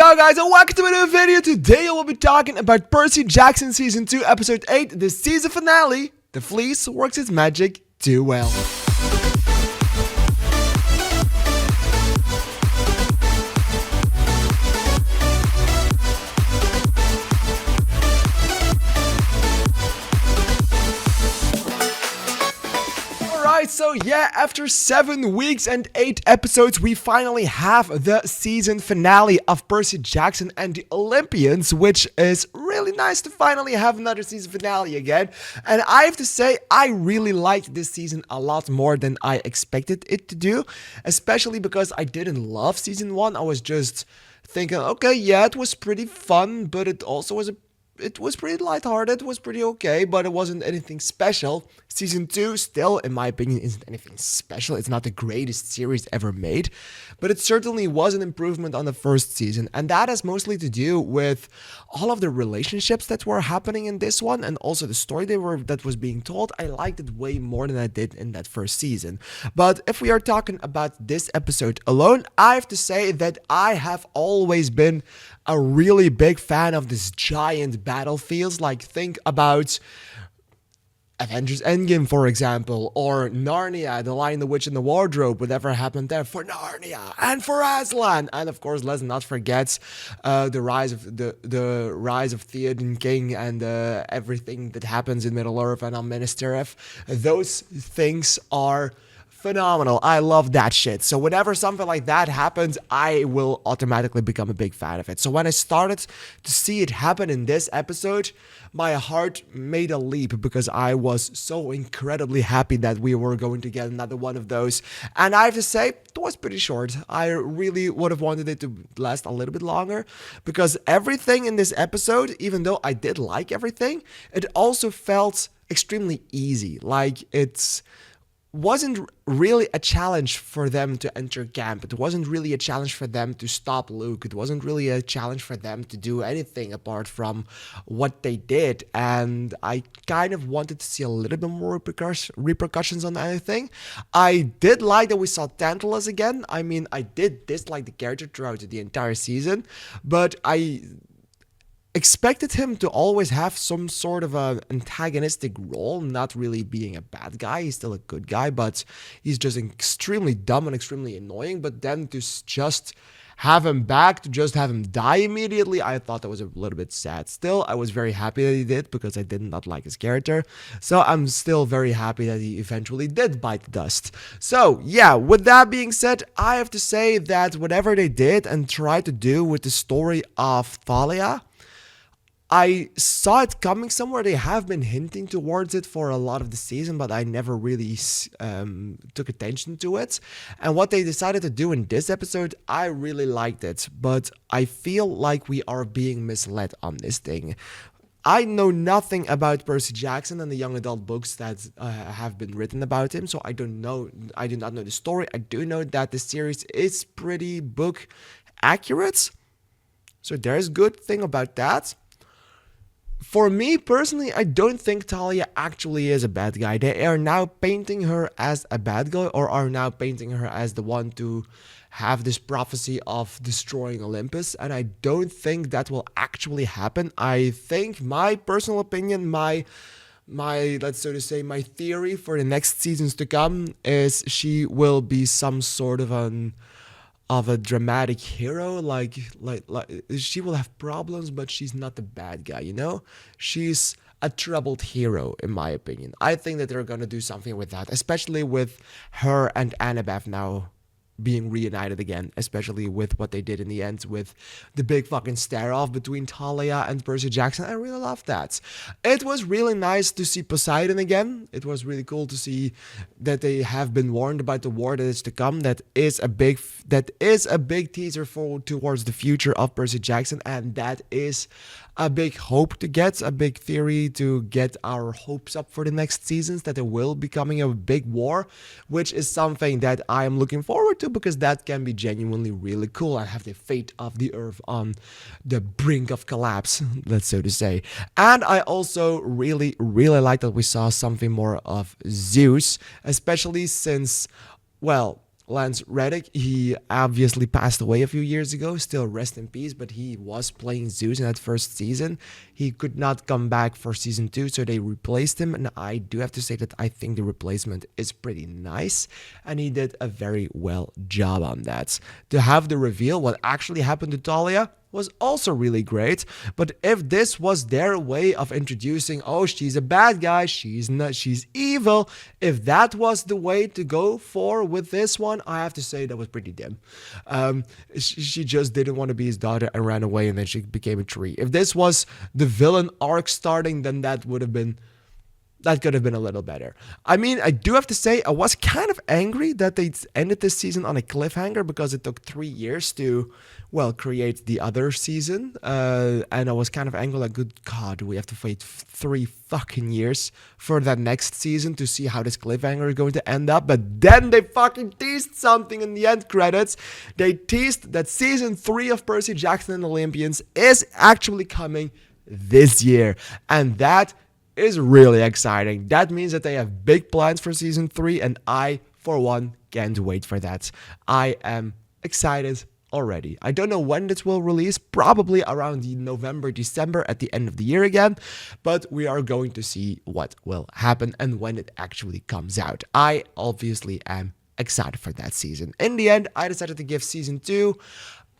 Ciao guys and welcome to a new video. Today I will be talking about Percy Jackson Season 2 Episode 8, the season finale. The Fleece works its magic too well. So yeah, after 7 weeks and 8 episodes, we finally have the season finale of Percy Jackson and the Olympians, which is really nice to finally have another season finale again. And I have to say, I really liked this season a lot more than I expected it to do, especially because I didn't love season 1. I was just thinking, okay, yeah, it was pretty fun, but it also was it was pretty lighthearted, it was pretty okay, but it wasn't anything special. Season 2 still, in my opinion, isn't anything special. It's not the greatest series ever made, but it certainly was an improvement on the first season, and that has mostly to do with all of the relationships that were happening in this one, and also the story that was being told. I liked it way more than I did in that first season. But if we are talking about this episode alone, I have to say that I have always been a really big fan of this giant battlefields. Like, think about Avengers Endgame, for example, or Narnia, The Lion, the Witch, and the Wardrobe, whatever happened there for Narnia and for Aslan, and of course, let's not forget the rise of Theoden King and everything that happens in Middle Earth and on Minas Tirith. Those things are phenomenal. I love that shit. So whenever something like that happens, I will automatically become a big fan of it. So when I started to see it happen in this episode, my heart made a leap because I was so incredibly happy that we were going to get another one of those. And I have to say, it was pretty short. I really would have wanted it to last a little bit longer because everything in this episode, even though I did like everything, it also felt extremely easy. Like, it wasn't really a challenge for them to enter camp. It wasn't really a challenge for them to stop Luke. It wasn't really a challenge for them to do anything apart from what they did. And I kind of wanted to see a little bit more repercussions on anything. I did like that we saw Tantalus again. I mean, I did dislike the character throughout the entire season, but I expected him to always have some sort of an antagonistic role, not really being a bad guy. He's still a good guy, but he's just extremely dumb and extremely annoying. But then to just have him back, to just have him die immediately, I thought that was a little bit sad. Still, I was very happy that he did because I did not like his character. So I'm still very happy that he eventually did bite the dust. So yeah, with that being said, I have to say that whatever they did and tried to do with the story of Thalia, I saw it coming somewhere. They have been hinting towards it for a lot of the season, but I never really took attention to it. And what they decided to do in this episode, I really liked it. But I feel like we are being misled on this thing. I know nothing about Percy Jackson and the young adult books that have been written about him, so I do not know the story. I do know that the series is pretty book accurate, so there's a good thing about that. For me personally, I don't think Thalia actually is a bad guy. They are now painting her as a bad guy, or are now painting her as the one to have this prophecy of destroying Olympus, and I don't think that will actually happen. I think, my personal opinion, my let's so to say, my theory for the next seasons to come is she will be some sort of a dramatic hero, like she will have problems, but she's not the bad guy, you know? She's a troubled hero, in my opinion. I think that they're gonna do something with that, especially with her and Annabeth now being reunited again, especially with what they did in the end with the big fucking stare-off between Thalia and Percy Jackson. I really loved that. It was really nice to see Poseidon again. It was really cool to see that they have been warned about the war that is to come. That is a big teaser towards the future of Percy Jackson, and that is a big hope to get, a big theory to get our hopes up for the next seasons, that there will be coming a big war, which is something that I am looking forward to because that can be genuinely really cool and have the fate of the earth on the brink of collapse, let's so to say. And I also really like that we saw something more of Zeus, especially since, well, Lance Reddick, he obviously passed away a few years ago, still rest in peace, but he was playing Zeus in that first season. He could not come back for season 2, so they replaced him, and I do have to say that I think the replacement is pretty nice, and he did a very well job on that. To have the reveal what actually happened to Talia was also really great, but if this was their way of introducing, oh, she's a bad guy, she's not, she's evil, if that was the way to go for with this one, I have to say that was pretty dim. She just didn't want to be his daughter and ran away, and then she became a tree. If this was the villain arc starting, then that could have been a little better. I mean, I do have to say, I was kind of angry that they ended this season on a cliffhanger because it took 3 years to, well, create the other season. And I was kind of angry, like, good God, we have to wait 3 fucking years for that next season to see how this cliffhanger is going to end up. But then they fucking teased something in the end credits. They teased that season 3 of Percy Jackson and Olympians is actually coming this year. And that is really exciting. That means that they have big plans for season 3, and I, for one, can't wait for that. I am excited already. I don't know when this will release, probably around the November, December at the end of the year again, but we are going to see what will happen and when it actually comes out. I obviously am excited for that season. In the end, I decided to give season 2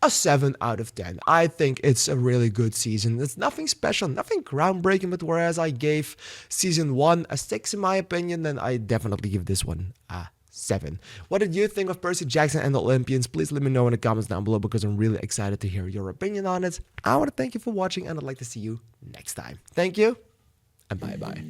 a 7 out of 10. I think it's a really good season. It's nothing special, nothing groundbreaking, but whereas I gave season 1 a 6 in my opinion, then I definitely give this one a 7. What did you think of Percy Jackson and the Olympians? Please let me know in the comments down below because I'm really excited to hear your opinion on it. I want to thank you for watching, and I'd like to see you next time. Thank you, and bye-bye.